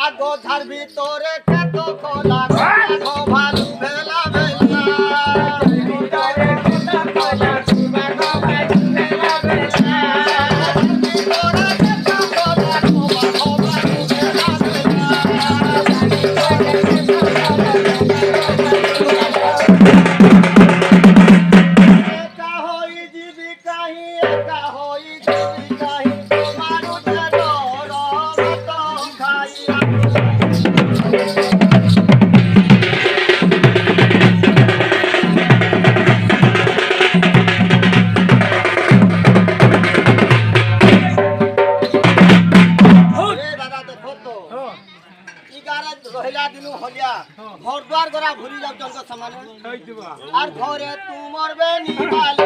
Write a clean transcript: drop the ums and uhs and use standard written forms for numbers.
আগো ঝাড় ভিতরে কত খোলা আগো ভালু ভেলা ভেলা ভিতরে কত খোলা আগো ভালু ভেলা ভেলা ভিতরে কত খোলা আগো ভালু ভেলা একা হই জীবি কাহি একা হই জীবি কাহি মানুষ রহিলা দিনু হলিয়া ঘর দ্বার করা ঘুরি যাও সমানে আর ঘরে তুমর বে নিবাল